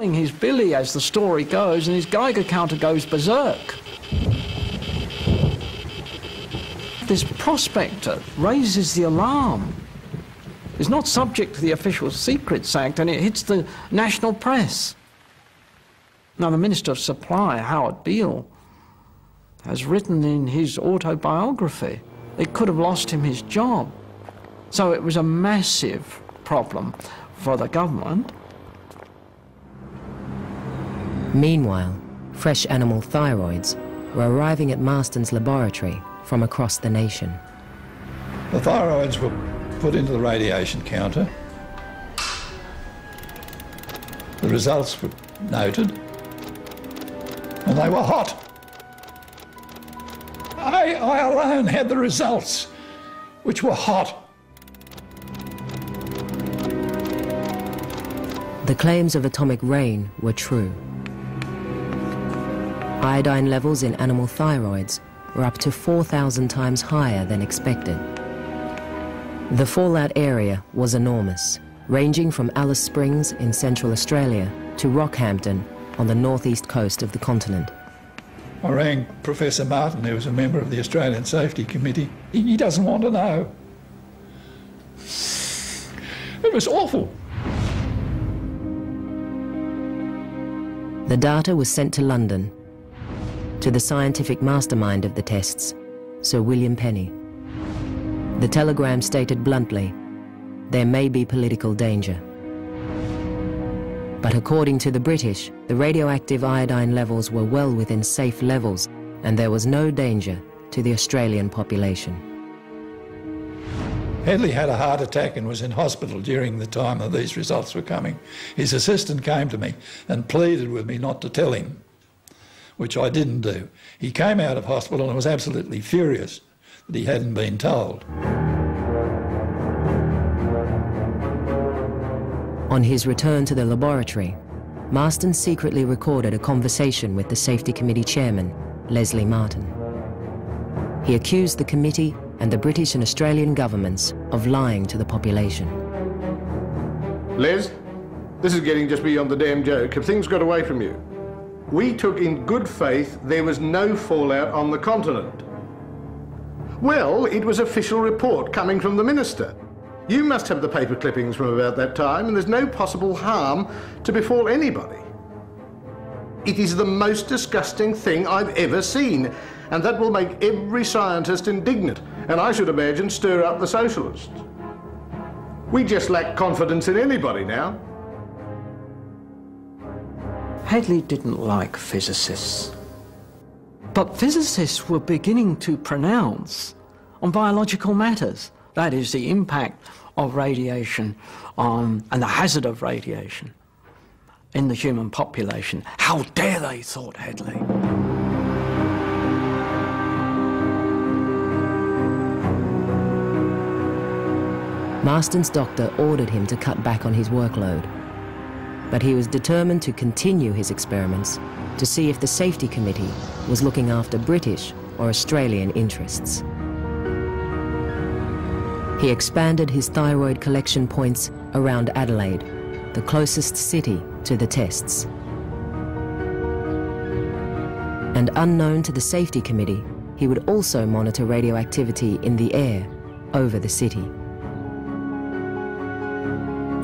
He's Billy, as the story goes, and his Geiger counter goes berserk. This prospector raises the alarm. It's not subject to the Official Secrets Act, and it hits the national press. Now, the Minister of Supply, Howard Beale, has written in his autobiography, it could have lost him his job. So it was a massive problem for the government. Meanwhile, fresh animal thyroids were arriving at Marston's laboratory from across the nation. The thyroids were put into the radiation counter. The results were noted, and they were hot. I alone had the results, which were hot. The claims of atomic rain were true. Iodine levels in animal thyroids were up to 4,000 times higher than expected. The fallout area was enormous, ranging from Alice Springs in Central Australia to Rockhampton on the northeast coast of the continent. I rang Professor Martin, who was a member of the Australian Safety Committee. He doesn't want to know. It was awful. The data was sent to London, to the scientific mastermind of the tests, Sir William Penny. The telegram stated bluntly, there may be political danger. But according to the British, the radioactive iodine levels were well within safe levels, and there was no danger to the Australian population. Hedley had a heart attack and was in hospital during the time that these results were coming. His assistant came to me and pleaded with me not to tell him, which I didn't do. He came out of hospital and was absolutely furious that he hadn't been told. On his return to the laboratory, Marston secretly recorded a conversation with the Safety Committee chairman, Hedley Marston. He accused the committee and the British and Australian governments of lying to the population. Les, this is getting just beyond the damn joke. Have things got away from you? We took in good faith there was no fallout on the continent. Well, it was official report coming from the minister. You must have the paper clippings from about that time, and there's no possible harm to befall anybody. It is the most disgusting thing I've ever seen, and that will make every scientist indignant, and I should imagine stir up the socialists. We just lack confidence in anybody now. Hedley didn't like physicists. But physicists were beginning to pronounce on biological matters. That is, the impact of radiation on, and the hazard of radiation in the human population. How dare they, thought Hedley. Marston's doctor ordered him to cut back on his workload, but he was determined to continue his experiments to see if the Safety Committee was looking after British or Australian interests. He expanded his thyroid collection points around Adelaide, the closest city to the tests. And unknown to the Safety Committee, he would also monitor radioactivity in the air over the city.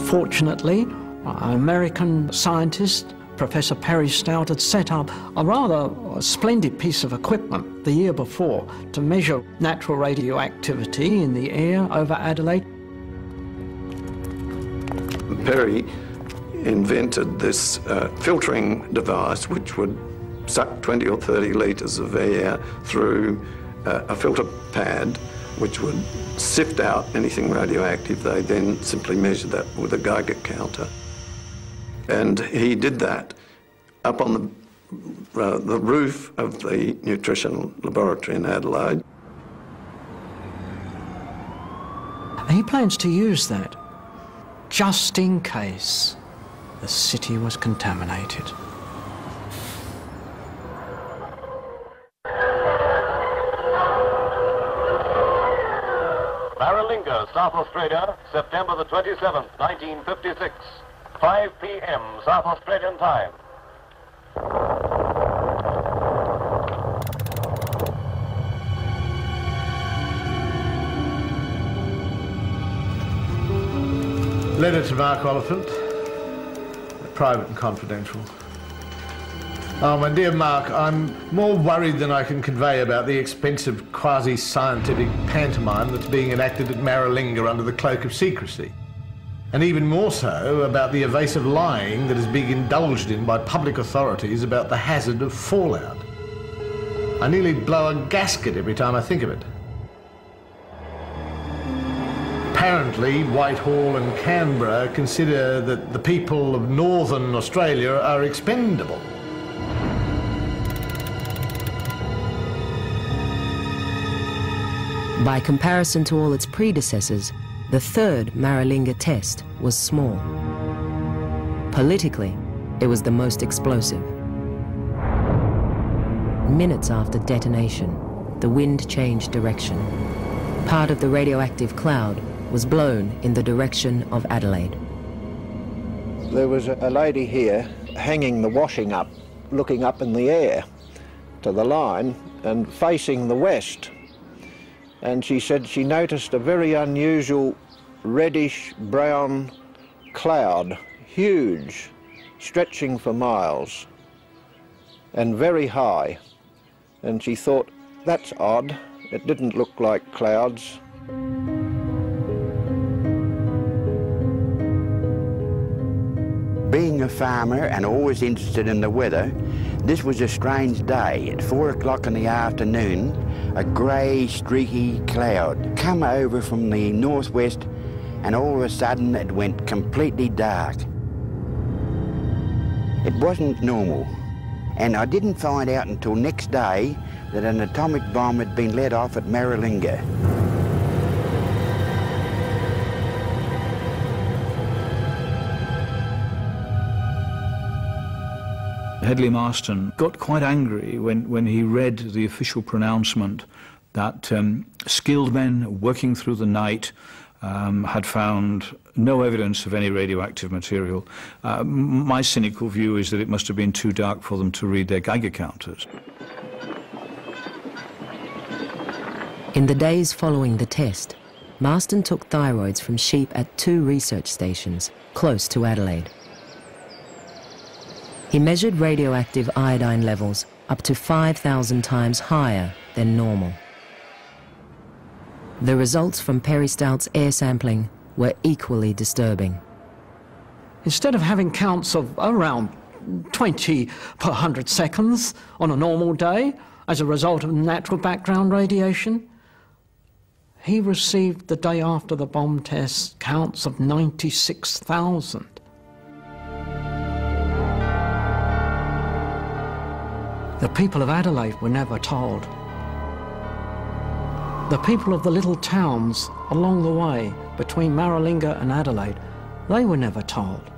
Fortunately, an American scientist, Professor Perry Stout, had set up a rather splendid piece of equipment the year before to measure natural radioactivity in the air over Adelaide. Perry invented this filtering device which would suck 20 or 30 litres of air through a filter pad which would sift out anything radioactive. They then simply measured that with a Geiger counter. And he did that up on the roof of the nutrition laboratory in Adelaide. He plans to use that just in case the city was contaminated. Barralinga, South Australia, September the 27th, 1956. 5 p.m. South Australian time. Letter to Mark Oliphant, private and confidential. Oh, my dear Mark, I'm more worried than I can convey about the expensive quasi-scientific pantomime that's being enacted at Maralinga under the cloak of secrecy. And even more so about the evasive lying that is being indulged in by public authorities about the hazard of fallout. I nearly blow a gasket every time I think of it. Apparently, Whitehall and Canberra consider that the people of Northern Australia are expendable. By comparison to all its predecessors, the third Maralinga test was small. Politically, it was the most explosive. Minutes after detonation, the wind changed direction. Part of the radioactive cloud was blown in the direction of Adelaide. There was a lady here hanging the washing up, looking up in the air to the line and facing the west. And she said she noticed a very unusual reddish-brown cloud, huge, stretching for miles, and very high. And she thought, that's odd, it didn't look like clouds. Being a farmer and always interested in the weather, this was a strange day. At 4 o'clock in the afternoon, a grey, streaky cloud come over from the northwest, and all of a sudden it went completely dark. It wasn't normal, and I didn't find out until next day that an atomic bomb had been let off at Maralinga. Hedley Marston got quite angry when he read the official pronouncement that skilled men working through the night had found no evidence of any radioactive material. My cynical view is that it must have been too dark for them to read their Geiger counters. In the days following the test, Marston took thyroids from sheep at 2 research stations close to Adelaide. He measured radioactive iodine levels up to 5,000 times higher than normal. The results from Perry Stout's air sampling were equally disturbing. Instead of having counts of around 20 per 100 seconds on a normal day as a result of natural background radiation, he received the day after the bomb test counts of 96,000. The people of Adelaide were never told. The people of the little towns along the way between Maralinga and Adelaide, they were never told.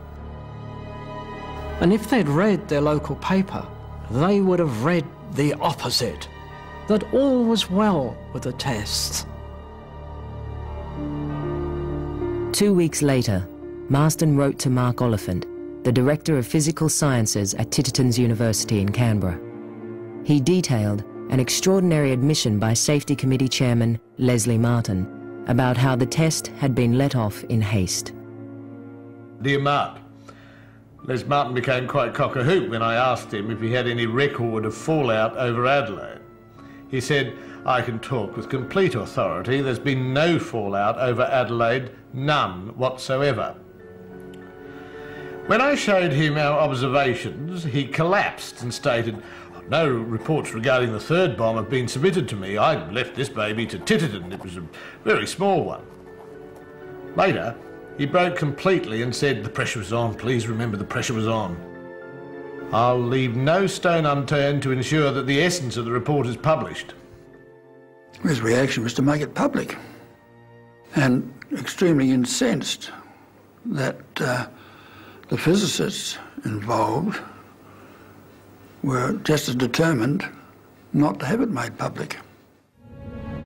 And if they'd read their local paper, they would have read the opposite, that all was well with the tests. 2 weeks later, Marston wrote to Mark Oliphant, the Director of Physical Sciences at Titterton's University in Canberra. He detailed an extraordinary admission by Safety Committee Chairman Leslie Martin about how the test had been let off in haste. Dear Mark, Les Martin became quite cock-a-hoop when I asked him if he had any record of fallout over Adelaide. He said, I can talk with complete authority, there's been no fallout over Adelaide, none whatsoever. When I showed him our observations, he collapsed and stated, no reports regarding the third bomb have been submitted to me. I left this baby to Titterton. It was a very small one. Later, he broke completely and said, the pressure was on. Please remember the pressure was on. I'll leave no stone unturned to ensure that the essence of the report is published. His reaction was to make it public, and extremely incensed that the physicists involved were just as determined not to have it made public.